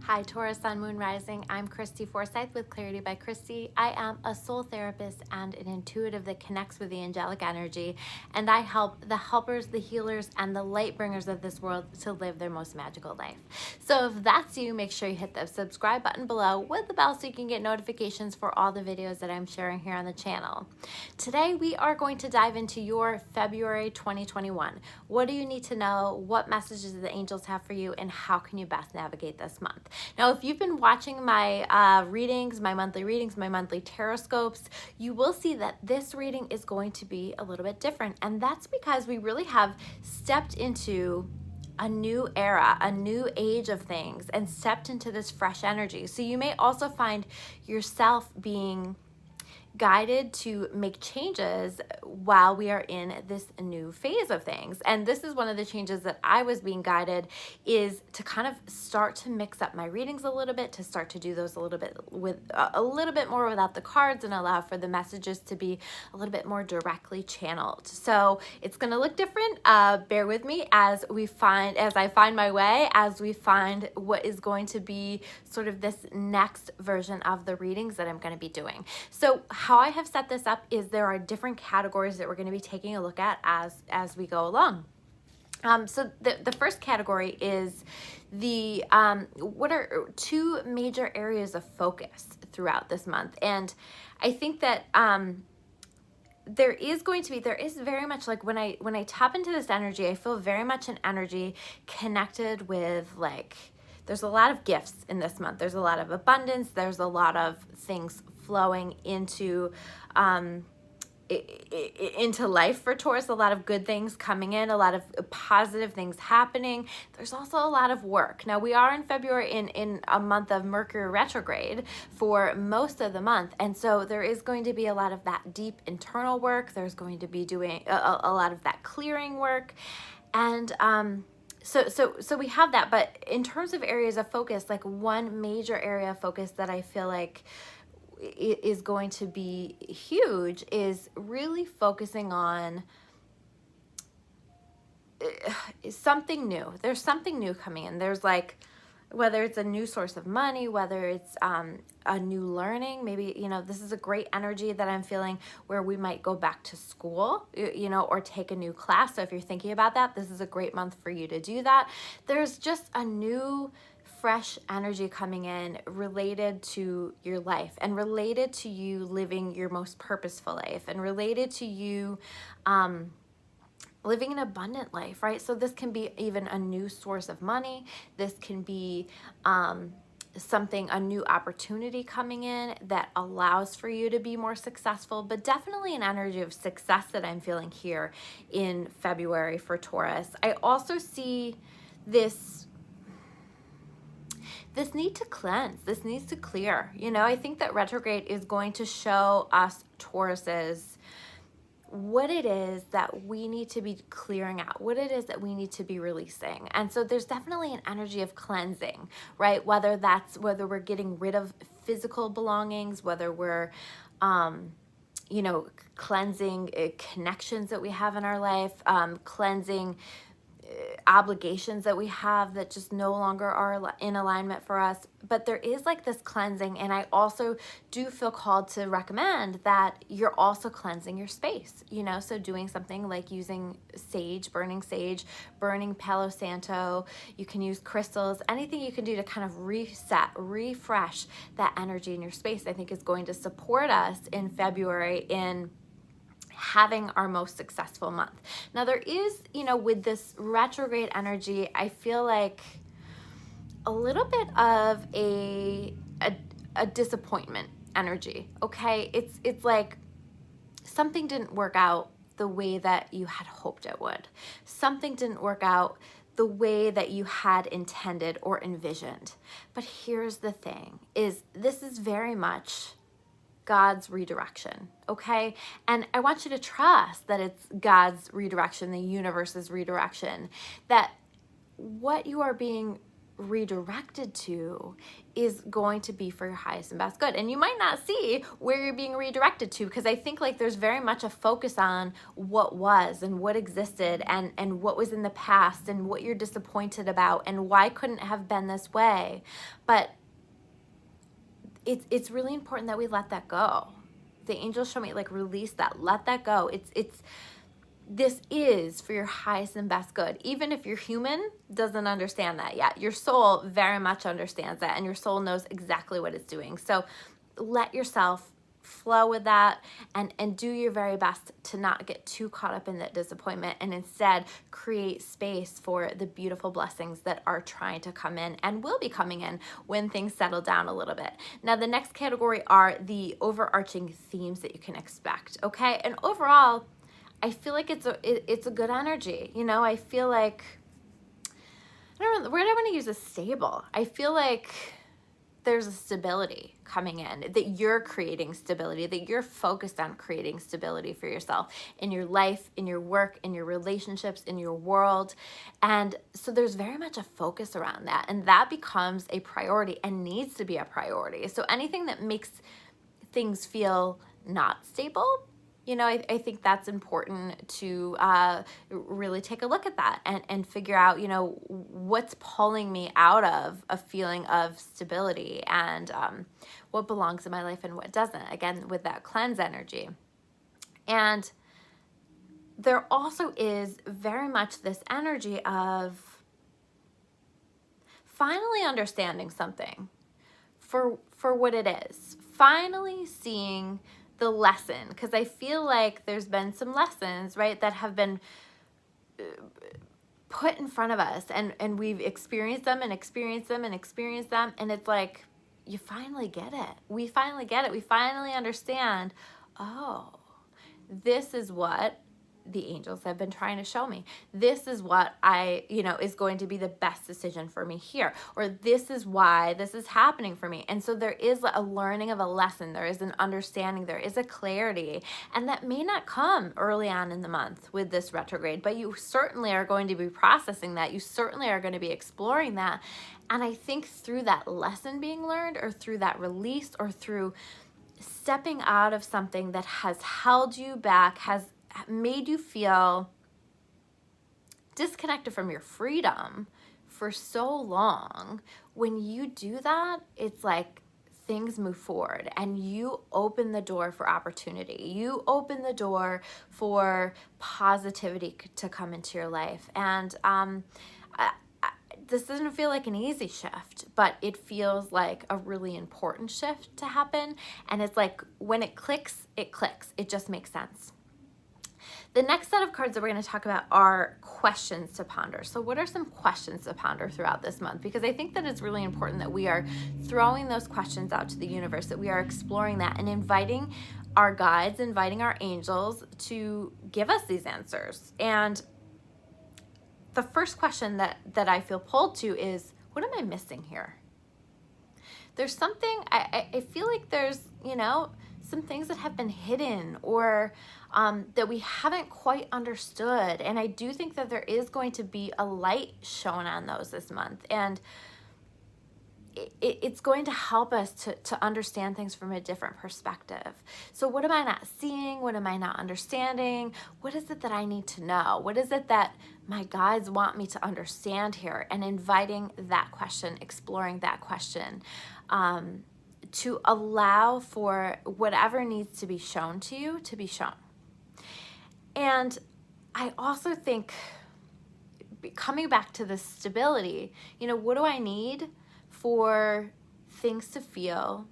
Hi, Taurus Sun, Moon Rising. I'm Christy Forsyth with Clarity by Christy. I am a soul therapist and an intuitive that connects with the angelic energy, and I help the helpers, the healers, and the light bringers of this world to live their most magical life. So if that's you, make sure you hit the subscribe button below with the bell so you can get notifications for all the videos that I'm sharing here on the channel. Today, we are going to dive into your February 2021. What do you need to know? What messages do the angels have for you? And how can you best navigate this month? Now, if you've been watching my readings, my monthly taroscopes, you will see that this reading is going to be a little bit different. And that's because we really have stepped into a new era, a new age of things, and stepped into this fresh energy. So you may also find yourself being guided to make changes while we are in this new phase of things. And this is one of the changes that I was being guided, is to kind of start to mix up my readings a little bit, to start to do those a little bit with a little bit more without the cards, and allow for the messages to be a little bit more directly channeled. So it's going to look different. Bear with me as I find my way, as we find what is going to be sort of this next version of the readings that I'm going to be doing. So how I have set this up is there are different categories that we're going to be taking a look at as we go along. So the first category is the what are two major areas of focus throughout this month. And I think that there is very much, like, when I tap into this energy, I feel very much an energy connected with, like, there's a lot of gifts in this month. There's a lot of abundance. There's a lot of things flowing into life for Taurus, a lot of good things coming in, a lot of positive things happening. There's also a lot of work. Now, we are in February, in a month of Mercury retrograde for most of the month. And so there is going to be a lot of that deep internal work. There's going to be doing a lot of that clearing work. And so we have that. But in terms of areas of focus, like, one major area of focus that I feel like is going to be huge is really focusing on something new. There's something new coming in. There's, like, whether it's a new source of money, whether it's a new learning, maybe, this is a great energy that I'm feeling where we might go back to school, or take a new class. So if you're thinking about that, this is a great month for you to do that. There's just a new fresh energy coming in related to your life, and related to you living your most purposeful life, and related to you living an abundant life, right? So this can be even a new source of money. This can be a new opportunity coming in that allows for you to be more successful, but definitely an energy of success that I'm feeling here in February for Taurus. I also see this need to cleanse, this needs to clear. I think that retrograde is going to show us Tauruses what it is that we need to be clearing out, what it is that we need to be releasing. And so there's definitely an energy of cleansing, right? Whether we're getting rid of physical belongings, whether we're cleansing connections that we have in our life, cleansing obligations that we have that just no longer are in alignment for us. But there is, like, this cleansing, and I also do feel called to recommend that you're also cleansing your space, so doing something like using sage, burning Palo Santo. You can use crystals, anything you can do to kind of reset, refresh that energy in your space, I think is going to support us in February in having our most successful month. Now, there is, with this retrograde energy, I feel like a little bit of a disappointment energy. Okay, it's like something didn't work out the way that you had hoped it would. Something didn't work out the way that you had intended or envisioned. But here's the thing: this is very much God's redirection, okay? And I want you to trust that it's God's redirection, the universe's redirection, that what you are being redirected to is going to be for your highest and best good. And you might not see where you're being redirected to, because I think like there's very much a focus on what was and what existed and what was in the past and what you're disappointed about and why couldn't it have been this way. But it's really important that we let that go. The angels show me like release that, let that go. This is for your highest and best good. Even if your human doesn't understand that yet, your soul very much understands that, and your soul knows exactly what it's doing. So let yourself flow with that and do your very best to not get too caught up in that disappointment, and instead create space for the beautiful blessings that are trying to come in and will be coming in when things settle down a little bit. Now, the next category are the overarching themes that you can expect, okay? And overall, I feel like it's a good energy. You know, I feel like, I don't know, the word I want to use is stable. I feel like there's a stability coming in, that you're creating stability, that you're focused on creating stability for yourself in your life, in your work, in your relationships, in your world. And so there's very much a focus around that. And that becomes a priority and needs to be a priority. So anything that makes things feel not stable, you know, I think that's important to really take a look at that and figure out, you know, what's pulling me out of a feeling of stability, and what belongs in my life and what doesn't, again, with that cleanse energy. And there also is very much this energy of finally understanding something for what it is, finally seeing the lesson, because I feel like there's been some lessons, right, that have been put in front of us, and we've experienced them and experienced them and experienced them, and it's like, you finally get it. We finally get it. We finally understand, oh, this is what the angels have been trying to show me. This is what is going to be the best decision for me here, or this is why this is happening for me. And so there is a learning of a lesson, there is an understanding, there is a clarity, and that may not come early on in the month with this retrograde, but you certainly are going to be processing that. You certainly are going to be exploring that. And I think through that lesson being learned, or through that release, or through stepping out of something that has held you back, has made you feel disconnected from your freedom for so long, when you do that, it's like things move forward and you open the door for opportunity. You open the door for positivity to come into your life. And this doesn't feel like an easy shift, but it feels like a really important shift to happen. And it's like when it clicks, it clicks. It just makes sense. The next set of cards that we're going to talk about are questions to ponder. So what are some questions to ponder throughout this month? Because I think that it's really important that we are throwing those questions out to the universe, that we are exploring that and inviting our guides, inviting our angels to give us these answers. And the first question that I feel pulled to is, what am I missing here? There's something, I feel like there's, some things that have been hidden, or that we haven't quite understood. And I do think that there is going to be a light shown on those this month. And it's going to help us to understand things from a different perspective. So what am I not seeing? What am I not understanding? What is it that I need to know? What is it that my guides want me to understand here? And inviting that question, exploring that question, to allow for whatever needs to be shown to you to be shown. And I also think, coming back to the stability, what do I need for things to feel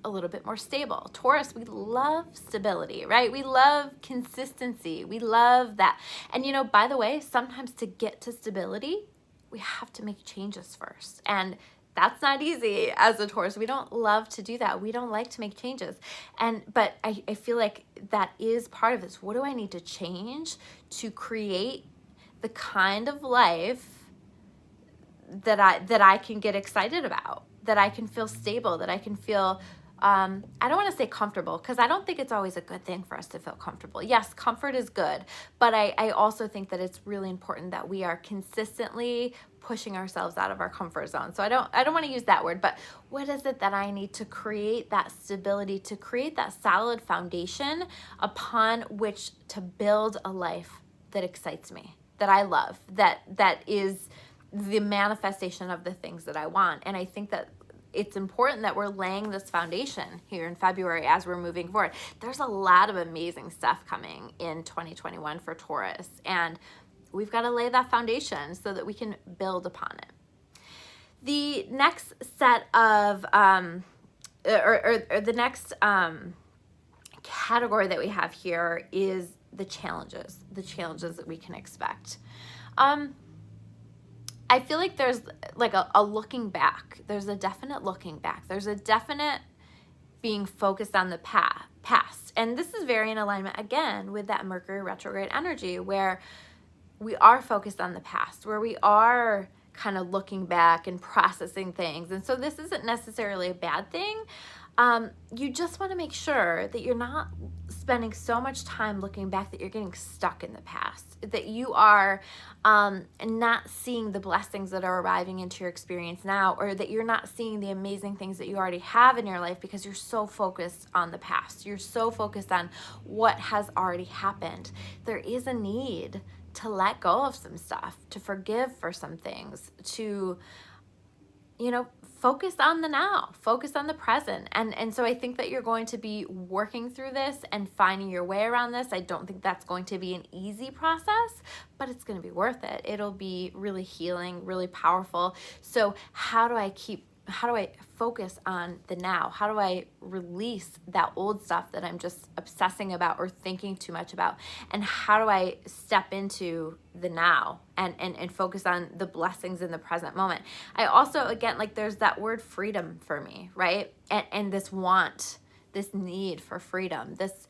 a little bit more stable? Taurus, we love stability, right? We love consistency. We love that. And by the way, sometimes to get to stability, we have to make changes first. And that's not easy as a Taurus. We don't love to do that. We don't like to make changes. But I feel like that is part of this. What do I need to change to create the kind of life that I can get excited about, that I can feel stable, that I can feel, I don't want to say comfortable, because I don't think it's always a good thing for us to feel comfortable. Yes, comfort is good, but I also think that it's really important that we are consistently pushing ourselves out of our comfort zone. So I don't want to use that word, but what is it that I need to create that stability, to create that solid foundation upon which to build a life that excites me, that I love, that is the manifestation of the things that I want. And I think that it's important that we're laying this foundation here in February as we're moving forward. There's a lot of amazing stuff coming in 2021 for Taurus, and we've got to lay that foundation so that we can build upon it. The next set of, the next category that we have here is the challenges that we can expect. I feel like there's like a looking back. There's a definite looking back. There's a definite being focused on the past. And this is very in alignment, again, with that Mercury retrograde energy, where we are focused on the past, where we are kind of looking back and processing things. And so this isn't necessarily a bad thing. You just want to make sure that you're not spending so much time looking back that you're getting stuck in the past, that you are not seeing the blessings that are arriving into your experience now, or that you're not seeing the amazing things that you already have in your life because you're so focused on the past. You're so focused on what has already happened. There is a need to let go of some stuff, to forgive for some things, to, focus on the now, focus on the present. And so I think that you're going to be working through this and finding your way around this. I don't think that's going to be an easy process, but it's going to be worth it. It'll be really healing, really powerful. So how do I focus on the now? How do I release that old stuff that I'm just obsessing about or thinking too much about? And how do I step into the now and focus on the blessings in the present moment? I also, again, like there's that word freedom for me, right? And this want, this need for freedom, this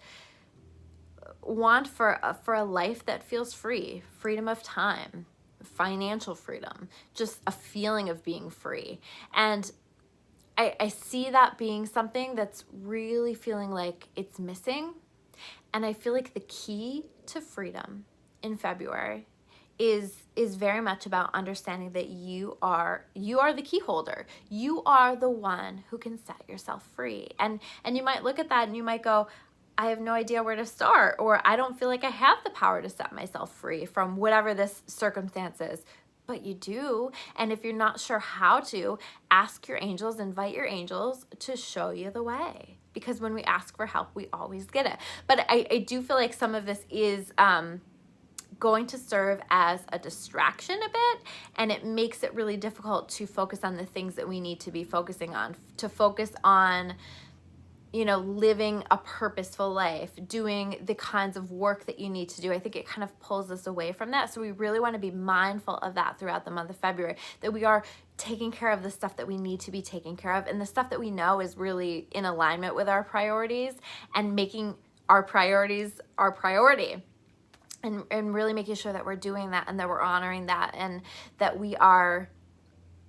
want for a life that feels free, freedom of time, financial freedom, just a feeling of being free. And I see that being something that's really feeling like it's missing. And I feel like the key to freedom in February is very much about understanding that you are the key holder. You are the one who can set yourself free. And you might look at that and you might go, I have no idea where to start, or I don't feel like I have the power to set myself free from whatever this circumstance is. But you do. And if you're not sure how to, ask your angels, invite your angels to show you the way. Because when we ask for help, we always get it. But I do feel like some of this is going to serve as a distraction a bit, and it makes it really difficult to focus on the things that we need to be focusing on, to focus on living a purposeful life, doing the kinds of work that you need to do. I think it kind of pulls us away from that. So we really want to be mindful of that throughout the month of February, that we are taking care of the stuff that we need to be taking care of, and the stuff that we know is really in alignment with our priorities, and making our priorities our priority. And really making sure that we're doing that, and that we're honoring that, and that we are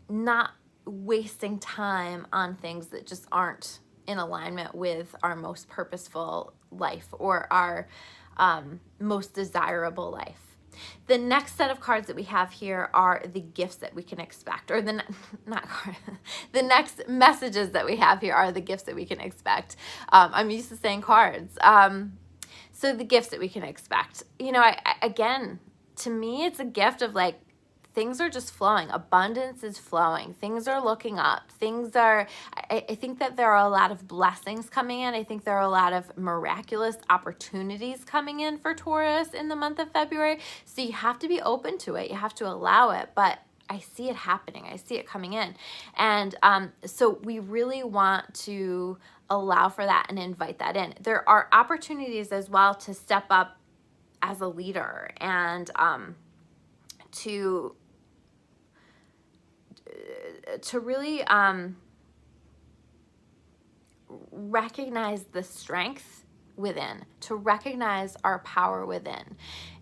not wasting time on things that just aren't in alignment with our most purposeful life or our most desirable life. The next set of cards that we have here are the gifts that we can expect, or the next messages that we have here are the gifts that we can expect. I'm used to saying cards. So the gifts that we can expect, again, to me, it's a gift of like, things are just flowing. Abundance is flowing. Things are looking up. I think that there are a lot of blessings coming in. I think there are a lot of miraculous opportunities coming in for Taurus in the month of February. So you have to be open to it. You have to allow it. But I see it happening. I see it coming in. And so we really want to allow for that and invite that in. There are opportunities as well to step up as a leader and to really recognize the strength within, to recognize our power within.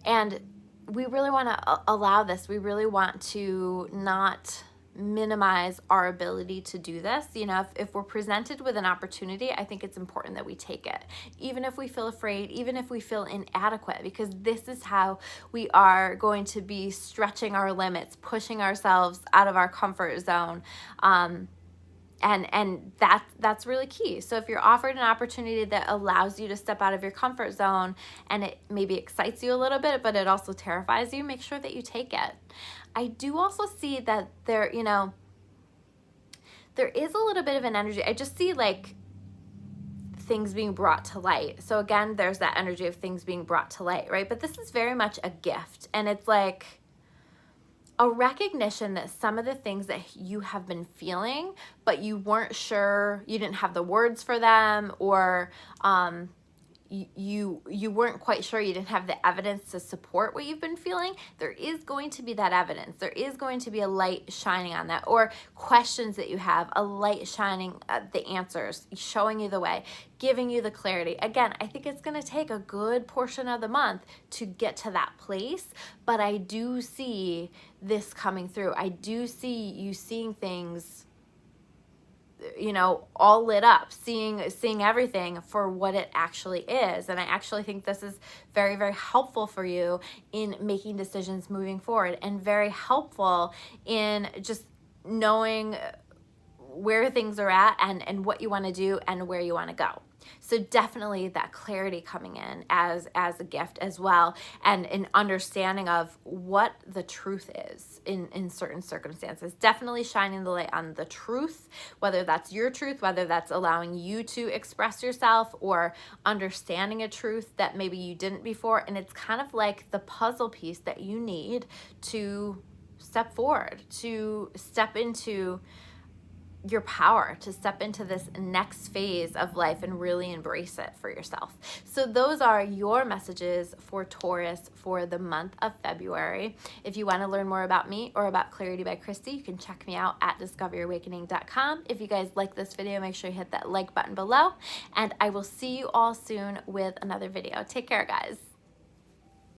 And we really want to allow this. We really want to not minimize our ability to do this. You know, if we're presented with an opportunity, I think it's important that we take it, even if we feel afraid, even if we feel inadequate, because this is how we are going to be stretching our limits, pushing ourselves out of our comfort zone. And that's really key. So if you're offered an opportunity that allows you to step out of your comfort zone, and it maybe excites you a little bit, but it also terrifies you, make sure that you take it. I do also see that there, you know, there is a little bit of an energy. I just see like things being brought to light. So again, there's that energy of things being brought to light, right? But this is very much a gift, and it's like a recognition that some of the things that you have been feeling, but you weren't sure, you didn't have the words for them, or you weren't quite sure, you didn't have the evidence to support what you've been feeling. There is going to be that evidence. There is going to be a light shining on that, or questions that you have, a light shining at the answers, showing you the way, giving you the clarity. Again, I think it's going to take a good portion of the month to get to that place, but I do see this coming through. I do see you seeing things, you know, all lit up, seeing everything for what it actually is. And I actually think this is very, very helpful for you in making decisions moving forward, and very helpful in just knowing where things are at and what you want to do and where you want to go. So definitely that clarity coming in as a gift as well, and an understanding of what the truth is in certain circumstances. Definitely shining the light on the truth, whether that's your truth, whether that's allowing you to express yourself, or understanding a truth that maybe you didn't before. And it's kind of like the puzzle piece that you need to step forward, to step into your power, to step into this next phase of life and really embrace it for yourself. So those are your messages for Taurus for the month of February. If you want to learn more about me or about Clarity by Christy, you can check me out at discoverawakening.com. If you guys like this video, make sure you hit that like button below, and I will see you all soon with another video. Take care, guys.